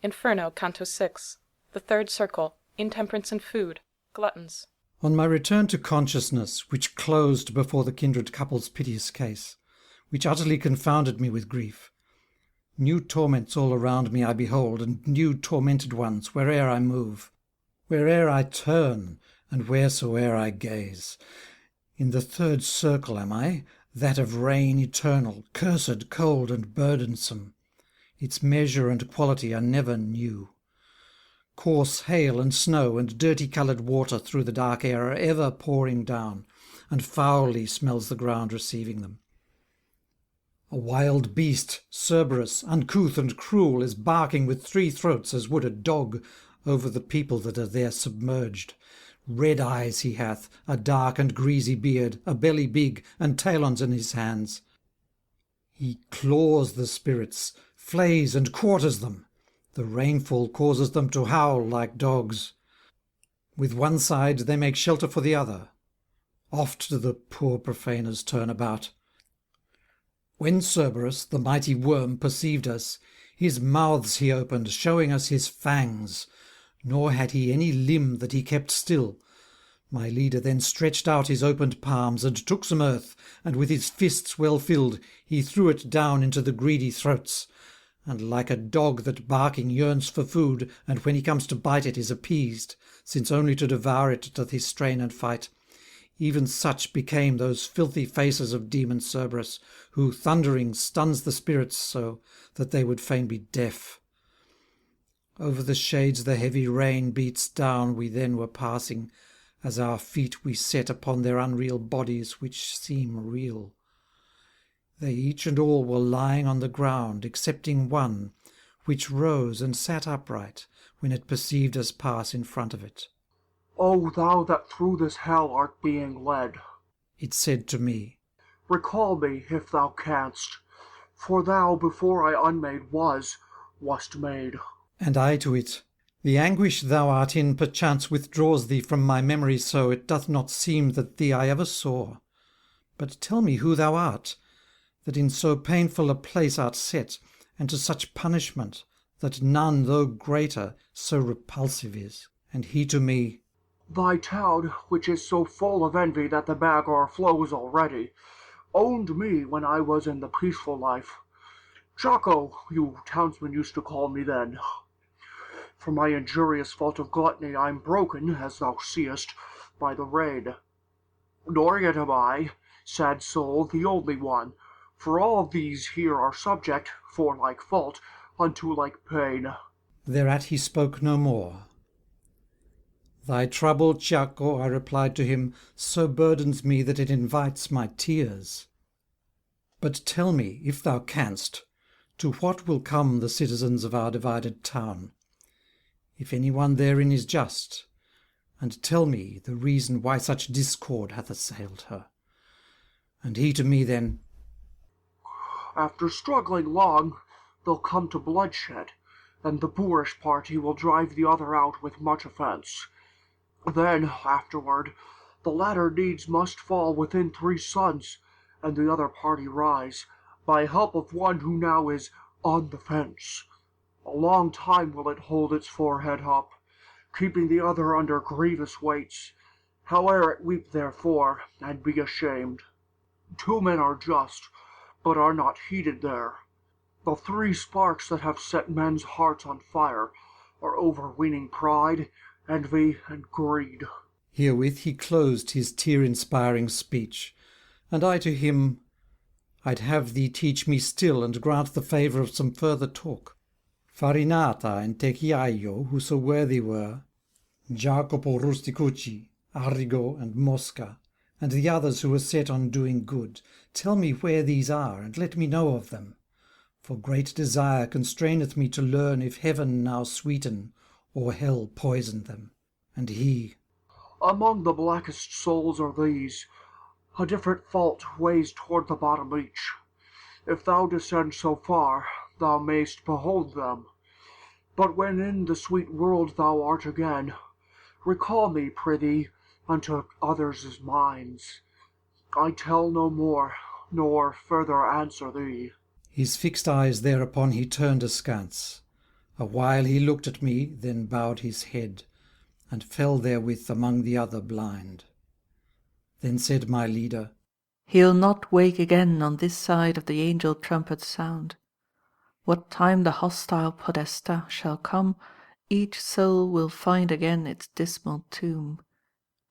Inferno, Canto 6. The third circle. Intemperance in food. Gluttons. On my return to consciousness, which closed before the kindred couple's piteous case, which utterly confounded me with grief, new torments all around me I behold, and new tormented ones where'er I move, where'er I turn, and wheresoe'er I gaze. In the third circle am I, that of rain eternal, cursed, cold, and burdensome. Its measure and quality are never new. Coarse hail and snow and dirty-coloured water through the dark air are ever pouring down, and foully smells the ground receiving them. A wild beast, Cerberus, uncouth and cruel, is barking with three throats as would a dog over the people that are there submerged. Red eyes he hath, a dark and greasy beard, a belly big, and talons in his hands. He claws the spirits, flays and quarters them. The rainfall causes them to howl like dogs. With one side they make shelter for the other. Oft do the poor profaners turn about. When Cerberus, the mighty worm, perceived us, his mouths he opened, showing us his fangs, nor had he any limb that he kept still. My leader then stretched out his opened palms, and took some earth, and with his fists well filled, he threw it down into the greedy throats. And like a dog that barking yearns for food, and when he comes to bite it is appeased, since only to devour it doth he strain and fight, even such became those filthy faces of demon Cerberus, who, thundering, stuns the spirits so, that they would fain be deaf. Over the shades the heavy rain beats down we then were passing, as our feet we set upon their unreal bodies which seem real. They each and all were lying on the ground, excepting one, which rose and sat upright, when it perceived us pass in front of it. "O thou that through this hell art being led," it said to me, "recall me, if thou canst, for thou before I unmade wast made." And I to it, "The anguish thou art in perchance withdraws thee from my memory so it doth not seem that thee I ever saw. But tell me who thou art, that in so painful a place art set, and to such punishment, that none, though greater, so repulsive is." And he to me, "Thy town, which is so full of envy that the bag o'erflows already, owned me when I was in the peaceful life. Jocko, you townsmen used to call me then. For my injurious fault of gluttony I am broken, as thou seest, by the rain. Nor yet am I, sad soul, the only one, for all these here are subject, for like fault, unto like pain." Thereat he spoke no more. "Thy trouble, Jocko," I replied to him, "so burdens me that it invites my tears. But tell me, if thou canst, to what will come the citizens of our divided town, if any one therein is just, and tell me the reason why such discord hath assailed her." And he to me then, "After struggling long, they'll come to bloodshed, and the boorish party will drive the other out with much offence. Then, afterward, the latter needs must fall within 3 suns, and the other party rise, by help of one who now is on the fence. A long time will it hold its forehead up, keeping the other under grievous weights, howe'er it weep therefore, and be ashamed. 2 men are just, but are not heated there. The 3 sparks that have set men's hearts on fire are overweening pride, envy, and greed." Herewith he closed his tear-inspiring speech, and I to him, "I'd have thee teach me still, and grant the favour of some further talk. Farinata and Techiaio, who so worthy were, Jacopo Rusticucci, Arrigo, and Mosca, and the others who were set on doing good, tell me where these are, and let me know of them. For great desire constraineth me to learn if heaven now sweeten, or hell poison them." And he, "Among the blackest souls are these. A different fault weighs toward the bottom each. If thou descend so far, thou mayst behold them. But when in the sweet world thou art again, recall me, prithee, unto others' minds. I tell no more, nor further answer thee." His fixed eyes thereupon he turned askance. Awhile he looked at me, then bowed his head, and fell therewith among the other blind. Then said my leader, He'll not wake again on this side of the angel trumpet's sound. What time the hostile podesta shall come, each soul will find again its dismal tomb.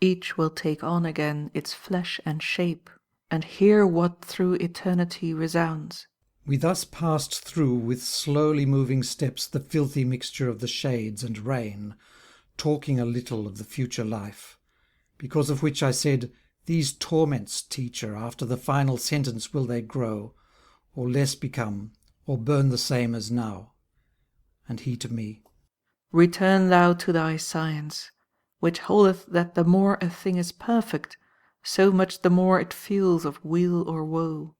Each will take on again its flesh and shape, and hear what through eternity resounds. We thus passed through with slowly moving steps the filthy mixture of the shades and rain, talking a little of the future life, because of which I said, These torments, teacher, after the final sentence will they grow, or less become, or burn the same as now? And he to me, Return thou to thy science, which holdeth that the more a thing is perfect, so much the more it feels of weal or woe.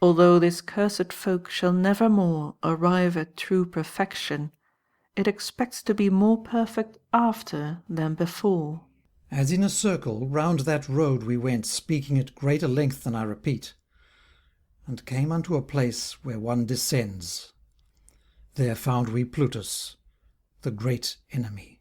Although this cursed folk shall never more arrive at true perfection, it expects to be more perfect after than before. As in a circle round that road we went, speaking at greater length than I repeat, and came unto a place where one descends. There found we Plutus, the great enemy.